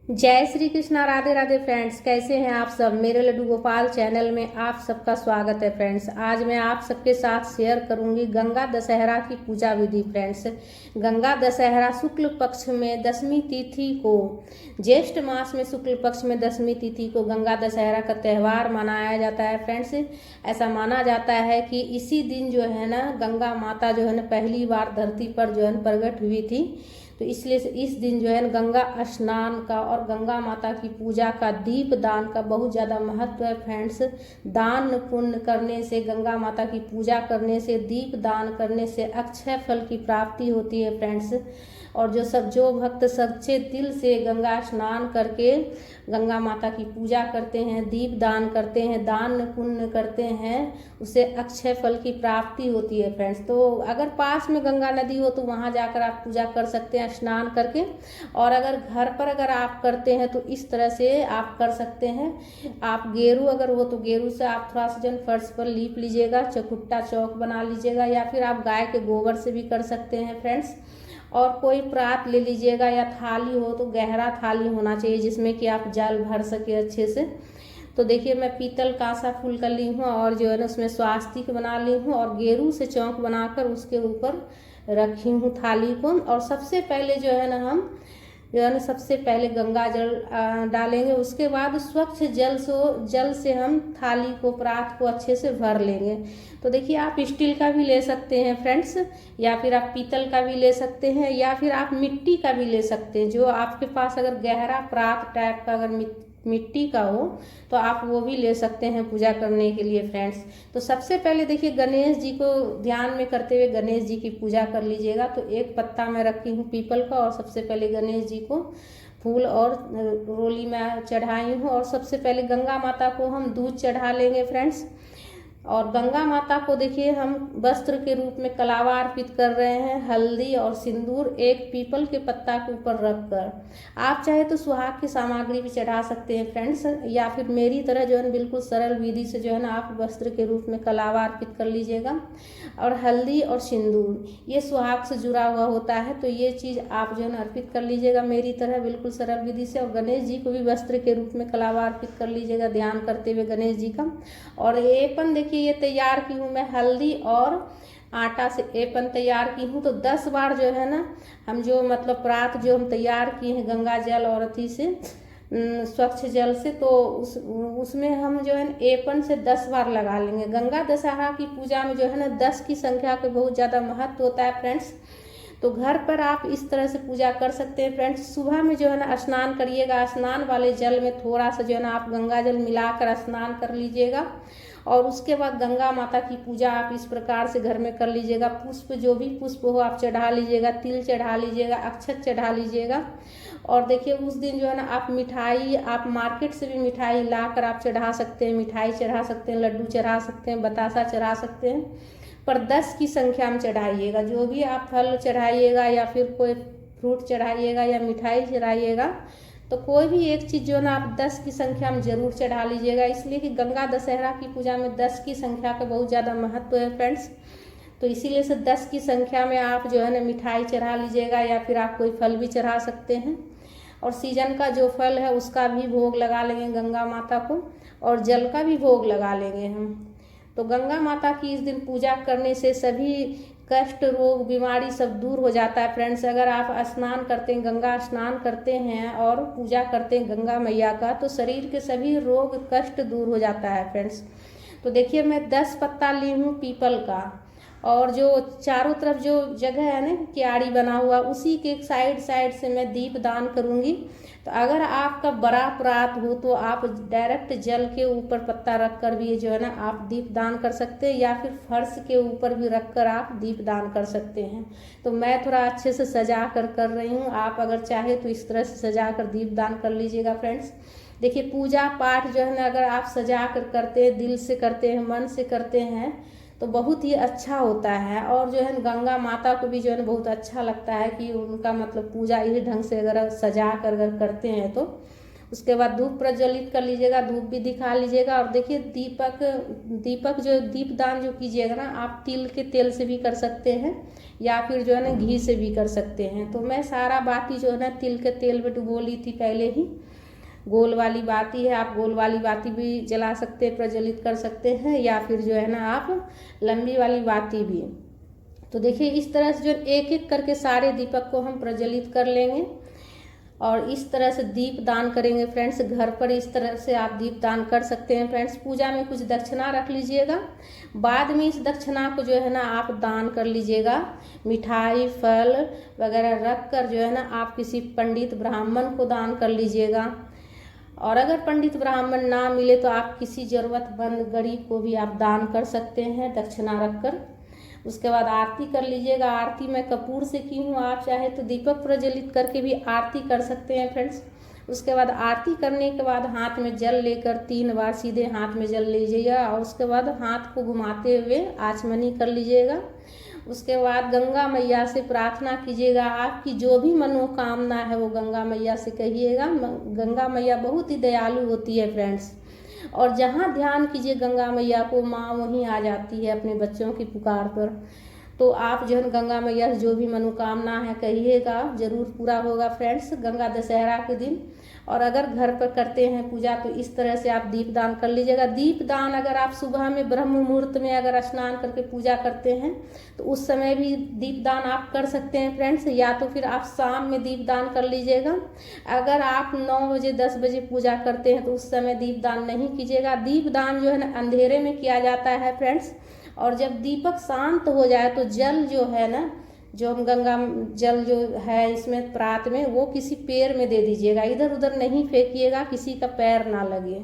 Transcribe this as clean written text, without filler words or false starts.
जय श्री कृष्णा। राधे राधे फ्रेंड्स, कैसे हैं आप सब। मेरे लड्डू गोपाल चैनल में आप सबका स्वागत है फ्रेंड्स। आज मैं आप सबके साथ शेयर करूंगी गंगा दशहरा की पूजा विधि फ्रेंड्स। गंगा दशहरा शुक्ल पक्ष में दशमी तिथि को, ज्येष्ठ मास में शुक्ल पक्ष में दशमी तिथि को गंगा दशहरा का त्यौहार मनाया जाता है फ्रेंड्स। ऐसा माना जाता है कि इसी दिन जो है ना गंगा माता जो है ना पहली बार धरती पर जो है ना प्रकट हुई थी। तो इसलिए से इस दिन जो है गंगा स्नान का और गंगा माता की पूजा का, दीप दान का बहुत ज़्यादा महत्व है फ्रेंड्स। दान पुण्य करने से, गंगा माता की पूजा करने से, दीप दान करने से अक्षय फल की प्राप्ति होती है फ्रेंड्स। और जो भक्त सच्चे दिल से गंगा स्नान करके गंगा माता की पूजा करते हैं, दीप दान करते हैं, दान पुण्य करते हैं, उसे अक्षय फल की प्राप्ति होती है फ्रेंड्स। तो अगर पास में गंगा नदी हो तो वहाँ जाकर आप पूजा कर सकते हैं स्नान करके। और अगर घर पर अगर आप करते हैं तो इस तरह से आप कर सकते हैं। आप गेरू अगर हो तो गेरू से आप थोड़ा सा फर्श पर लीप लीजिएगा, चकुट्टा चौक बना लीजिएगा, या फिर आप गाय के गोबर से भी कर सकते हैं फ्रेंड्स। और कोई प्रात ले लीजिएगा, या थाली हो तो गहरा थाली होना चाहिए जिसमें कि आप जल भर सके अच्छे से। तो देखिए मैं पीतल कांसा फूल कर ली हूँ और जो है ना उसमें स्वास्तिक बना ली हूँ और गेरू से चौक बनाकर उसके ऊपर रखी हूँ थाली को। और सबसे पहले जो है ना हम जो है ना सबसे पहले गंगा जल डालेंगे। उसके बाद स्वच्छ जल से हम थाली को, प्रात को अच्छे से भर लेंगे। तो देखिए आप स्टील का भी ले सकते हैं फ्रेंड्स, या फिर आप पीतल का भी ले सकते हैं, या फिर आप मिट्टी का भी ले सकते हैं। जो आपके पास अगर गहरा प्रात टाइप का अगर मिट्टी का हो तो आप वो भी ले सकते हैं पूजा करने के लिए फ्रेंड्स। तो सबसे पहले देखिए गणेश जी को ध्यान में करते हुए गणेश जी की पूजा कर लीजिएगा। तो एक पत्ता मैं रखी हूँ पीपल का और सबसे पहले गणेश जी को फूल और रोली में चढ़ाई हूँ। और सबसे पहले गंगा माता को हम दूध चढ़ा लेंगे फ्रेंड्स। और गंगा माता को देखिए हम वस्त्र के रूप में कलावा अर्पित कर रहे हैं, हल्दी और सिंदूर एक पीपल के पत्ता के ऊपर रखकर। आप चाहे तो सुहाग की सामग्री भी चढ़ा सकते हैं फ्रेंड्स, या फिर मेरी तरह जो है ना बिल्कुल सरल विधि से जो है ना आप वस्त्र के रूप में कलावा अर्पित कर लीजिएगा। और हल्दी और सिंदूर ये सुहाग से जुड़ा हुआ होता है, तो ये चीज़ आप जो है ना अर्पित कर लीजिएगा मेरी तरह बिल्कुल सरल विधि से। और गणेश जी को भी वस्त्र के रूप में कलावा अर्पित कर लीजिएगा ध्यान करते हुए गणेश जी का। और एपन देखिए ये तैयार की हूँ मैं हल्दी और आटा से एपन तैयार की हूँ। तो 10 बार जो है ना हम जो मतलब प्रात जो हम तैयार किए हैं गंगा जल और अथी से स्वच्छ जल से, तो उसमें हम जो है ना एपन से 10 बार लगा लेंगे। गंगा दशहरा की पूजा में जो है ना 10 की संख्या का बहुत ज़्यादा महत्व होता है फ्रेंड्स। तो घर पर आप इस तरह से पूजा कर सकते हैं फ्रेंड्स। सुबह में जो है ना स्नान करिएगा, स्नान वाले जल में थोड़ा सा जो है ना आप गंगा जल मिलाकर स्नान कर लीजिएगा। और उसके बाद गंगा माता की पूजा आप इस प्रकार से घर में कर लीजिएगा। पुष्प जो भी पुष्प हो आप चढ़ा लीजिएगा, तिल चढ़ा लीजिएगा, अक्षत चढ़ा लीजिएगा। और देखिए उस दिन जो है ना आप मिठाई, आप मार्केट से भी मिठाई ला कर आप चढ़ा सकते हैं, मिठाई चढ़ा सकते हैं, लड्डू चढ़ा सकते हैं, बतासा चढ़ा सकते हैं। पर 10 की संख्या में चढ़ाइएगा। जो भी आप फल चढ़ाइएगा या फिर कोई फ्रूट चढ़ाइएगा या मिठाई चढ़ाइएगा, तो कोई भी एक चीज़ जो ना आप 10 की संख्या में ज़रूर चढ़ा लीजिएगा। इसलिए कि गंगा दशहरा की पूजा में 10 की संख्या का बहुत ज़्यादा महत्व है फ्रेंड्स। तो इसीलिए से 10 की संख्या में आप जो है ना मिठाई चढ़ा लीजिएगा, या फिर आप कोई फल भी चढ़ा सकते हैं। और सीजन का जो फल है उसका भी भोग लगा लेंगे गंगा माता को, और जल का भी भोग लगा लेंगे हम। तो गंगा माता की इस दिन पूजा करने से सभी कष्ट, रोग, बीमारी सब दूर हो जाता है फ्रेंड्स। अगर आप स्नान करते हैं, गंगा स्नान करते हैं और पूजा करते हैं गंगा मैया का, तो शरीर के सभी रोग कष्ट दूर हो जाता है फ्रेंड्स। तो देखिए मैं 10 पत्ता ली हूँ पीपल का, और जो चारों तरफ जो जगह है ना क्यारी बना हुआ, उसी के साइड से मैं दीप दान करूँगी। तो अगर आपका बड़ा प्रात हो तो आप डायरेक्ट जल के ऊपर पत्ता रख कर भी जो है ना आप दीप दान कर सकते हैं, या फिर फर्श के ऊपर भी रख कर आप दीप दान कर सकते हैं। तो मैं थोड़ा अच्छे से सजा कर रही हूँ। आप अगर चाहे तो इस तरह से सजा कर दीप दान कर लीजिएगा फ्रेंड्स। देखिए पूजा पाठ जो है ना अगर आप सजा कर करते हैं, दिल से करते हैं, मन से करते हैं, तो बहुत ही अच्छा होता है। और जो है गंगा माता को भी जो है बहुत अच्छा लगता है कि उनका मतलब पूजा इस ढंग से अगर सजा कर अगर करते हैं तो उसके बाद धूप प्रज्वलित कर लीजिएगा, धूप भी दिखा लीजिएगा। और देखिए दीपक जो दीपदान जो कीजिएगा ना, आप तिल के तेल से भी कर सकते हैं या फिर जो है ना घी से भी कर सकते हैं। तो मैं सारा बाती जो है ना तिल के तेल में डुबो ली थी पहले ही। गोल वाली बाती है, आप गोल वाली बाती भी जला सकते हैं, प्रज्वलित कर सकते हैं, या फिर जो है ना आप लंबी वाली बाती भी। तो देखिए इस तरह से जो एक एक करके सारे दीपक को हम प्रज्वलित कर लेंगे और इस तरह से दीप दान करेंगे फ्रेंड्स। घर पर इस तरह से आप दीप दान कर सकते हैं फ्रेंड्स। पूजा में कुछ दक्षिणा रख लीजिएगा, बाद में इस दक्षिणा को जो है ना आप दान कर लीजिएगा। मिठाई फल वगैरह रख कर जो है ना आप किसी पंडित ब्राह्मण को दान कर लीजिएगा। और अगर पंडित ब्राह्मण ना मिले तो आप किसी ज़रूरतमंद गरीब को भी आप दान कर सकते हैं दक्षिणा रख कर। उसके बाद आरती कर लीजिएगा। आरती मैं कपूर से की हूँ, आप चाहे तो दीपक प्रज्वलित करके भी आरती कर सकते हैं फ्रेंड्स। उसके बाद आरती करने के बाद हाथ में जल लेकर 3 बार सीधे हाथ में जल लीजिएगा और उसके बाद हाथ को घुमाते हुए आचमनी कर लीजिएगा। उसके बाद गंगा मैया से प्रार्थना कीजिएगा, आपकी जो भी मनोकामना है वो गंगा मैया से कहिएगा। गंगा मैया बहुत ही दयालु होती है फ्रेंड्स, और जहाँ ध्यान कीजिए गंगा मैया को, माँ वहीं आ जाती है अपने बच्चों की पुकार पर। तो आप जो है गंगा मैया से जो भी मनोकामना है कहिएगा, जरूर पूरा होगा फ्रेंड्स गंगा दशहरा के दिन। और अगर घर पर करते हैं पूजा तो इस तरह से आप दीपदान कर लीजिएगा। दीपदान अगर आप सुबह में ब्रह्म मुहूर्त में अगर स्नान करके पूजा करते हैं तो उस समय भी दीपदान आप कर सकते हैं फ्रेंड्स, या तो फिर आप शाम में दीपदान कर लीजिएगा। अगर आप 9 बजे 10 बजे पूजा करते हैं तो उस समय दीपदान नहीं कीजिएगा। दीपदान जो है ना अंधेरे में किया जाता है फ्रेंड्स। और जब दीपक शांत हो जाए तो जल जो है ना, जो हम गंगा जल जो है इसमें प्रात में, वो किसी पेड़ में दे दीजिएगा, इधर उधर नहीं फेंकिएगा, किसी का पैर ना लगे।